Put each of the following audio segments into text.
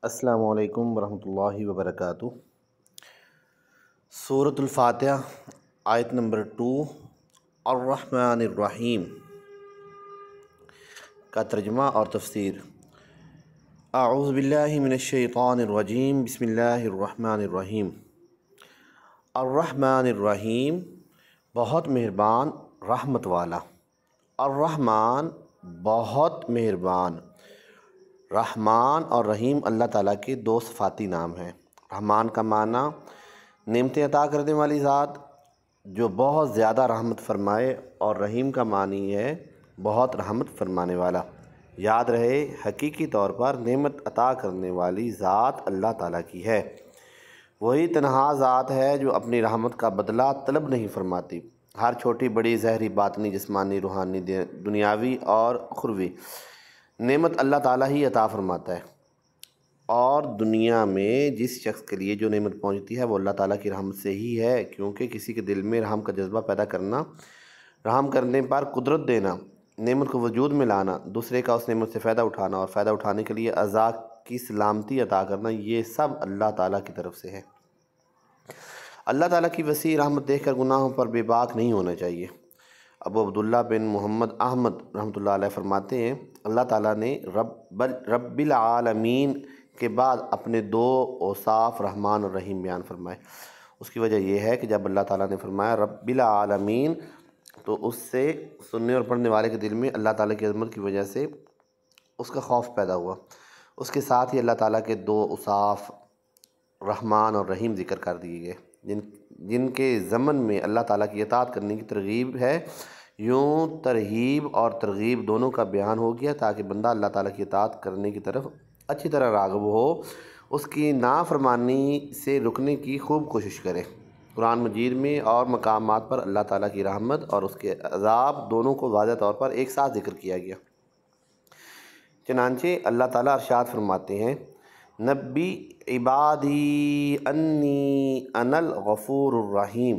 السلام علیکم ورحمۃ اللہ وبرکاتہ۔ سورۃ الفاتحہ آیت نمبر 2 الرحمن الرحیم کا ترجمہ اور تفسیر۔ اعوذ باللہ من الشیطان الرجیم، بسم اللہ الرحمن الرحیم۔ الرحمن الرحیم، بہت مہربان رحمت والا۔ الرحمن، بہت مہربان۔ رحمان اور رحیم اللہ تعالیٰ کے دو صفاتی نام ہیں۔ رحمان کا معنی نعمتیں عطا کرنے والی ذات جو بہت زیادہ رحمت فرمائے، اور رحیم کا معنی ہے بہت رحمت فرمانے والا۔ یاد رہے، حقیقی طور پر نعمت عطا کرنے والی ذات اللہ تعالیٰ کی ہے۔ وہی تنہا ذات ہے جو اپنی رحمت کا بدلہ طلب نہیں فرماتی۔ ہر چھوٹی بڑی ظاہری باطنی جسمانی روحانی دنیاوی اور اخروی نعمت اللہ تعالیٰ ہی عطا فرماتا ہے، اور دنیا میں جس شخص کے لیے جو نعمت پہنچتی ہے وہ اللہ تعالیٰ کی رحمت سے ہی ہے، کیونکہ کسی کے دل میں رحم کا جذبہ پیدا کرنا، رحم کرنے پر قدرت دینا، نعمت کو وجود میں لانا، دوسرے کا اس نعمت سے فائدہ اٹھانا اور فائدہ اٹھانے کے لیے اعضاء کی سلامتی عطا کرنا، یہ سب اللہ تعالیٰ کی طرف سے ہے۔ اللہ تعالیٰ کی وسیع رحمت دیکھ کر گناہوں پر بے باک نہیں ہونا چاہیے۔ ابو عبداللہ بن محمد احمد رحمۃ اللہ علیہ فرماتے ہیں، اللہ تعالیٰ نے رب العالمین کے بعد اپنے دو اوصاف رحمان اور رحیم بیان فرمائے۔ اس کی وجہ یہ ہے کہ جب اللہ تعالیٰ نے فرمایا رب العالمین، تو اس سے سننے اور پڑھنے والے کے دل میں اللہ تعالیٰ کی عظمت کی وجہ سے اس کا خوف پیدا ہوا۔ اس کے ساتھ ہی اللہ تعالیٰ کے دو اوصاف رحمان اور رحیم ذکر کر دیے گئے، جن کے ضمن میں اللہ تعالیٰ کی اطاعت کرنے کی ترغیب ہے۔ یوں ترغیب اور ترغیب دونوں کا بیان ہو گیا تاکہ بندہ اللہ تعالیٰ کی اطاعت کرنے کی طرف اچھی طرح راغب ہو، اس کی نافرمانی سے رکنے کی خوب کوشش کرے۔ قرآن مجید میں اور مقامات پر اللہ تعالیٰ کی رحمت اور اس کے عذاب دونوں کو واضح طور پر ایک ساتھ ذکر کیا گیا۔ چنانچہ اللہ تعالیٰ ارشاد فرماتے ہیں، نبی عبادی انی انا الغفور الرحیم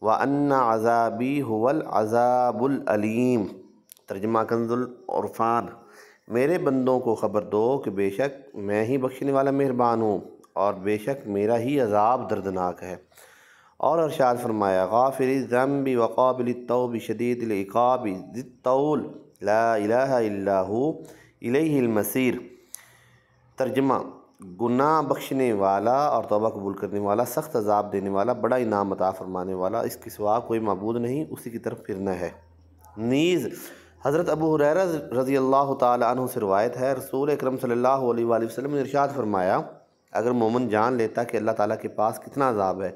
وان عذابی هو العذاب العلیم۔ ترجمہ کنز العرفان۔ میرے بندوں کو خبر دو کہ بے شک میں ہی بخشنے والا مہربان ہوں، اور بے شک میرا ہی عذاب دردناک ہے۔ اور ارشاد فرمایا، غافر الذنب وقابل التوب شدید العقاب ذی الطول لا الہ الا ہو الیہ المصیر۔ ترجمہ، گناہ بخشنے والا اور توبہ قبول کرنے والا، سخت عذاب دینے والا، بڑا انعام عطا فرمانے والا، اس کے سوا کوئی معبود نہیں، اسی کی طرف پھرنا ہے۔ نیز حضرت ابو ہریرہ رضی اللہ تعالی عنہ سے روایت ہے، رسول اکرم صلی اللہ علیہ وآلہ وسلم نے ارشاد فرمایا، اگر مومن جان لیتا کہ اللہ تعالیٰ کے پاس کتنا عذاب ہے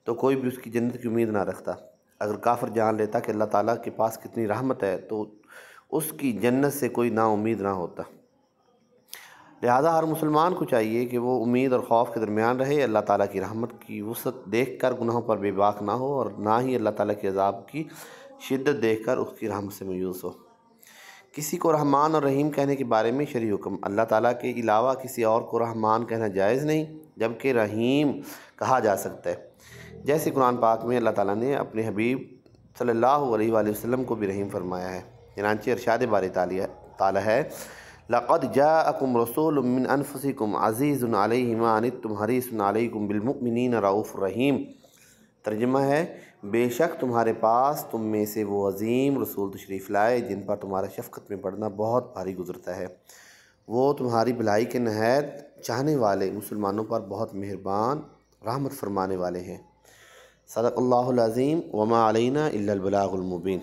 تو کوئی بھی اس کی جنت کی امید نہ رکھتا۔ اگر کافر جان لیتا کہ اللہ تعالیٰ کے پاس کتنی رحمت ہے تو اس کی جنت سے کوئی نا امید نہ ہوتا۔ لہذا ہر مسلمان کو چاہیے کہ وہ امید اور خوف کے درمیان رہے، اللہ تعالیٰ کی رحمت کی وسعت دیکھ کر گناہوں پر بے باک نہ ہو، اور نہ ہی اللہ تعالیٰ کے عذاب کی شدت دیکھ کر اس کی رحمت سے مایوس ہو۔ کسی کو رحمان اور رحیم کہنے کے بارے میں شرعی حکم، اللہ تعالیٰ کے علاوہ کسی اور کو رحمان کہنا جائز نہیں، جبکہ رحیم کہا جا سکتا ہے، جیسے قرآن پاک میں اللہ تعالیٰ نے اپنے حبیب صلی اللہ علیہ وآلہ وسلم کو بھی رحیم فرمایا ہے۔ چنانچہ ارشاد باری تعالیٰ ہے، لقد جاءکم رسول من انفسکم عزیز علیہ ما عنتم حریص علیکم بالمؤمنین رؤوف رحیم۔ ترجمہ ہے، بے شک تمہارے پاس تم میں سے وہ عظیم رسول تشریف لائے جن پر تمہارا شفقت میں پڑنا بہت بھاری گزرتا ہے۔ وہ تمہاری بھلائی کے نہایت چاہنے والے، مسلمانوں پر بہت مہربان رحمت فرمانے والے ہیں۔ صدق اللہ العظیم، وما علینا الا البلاغ المبین۔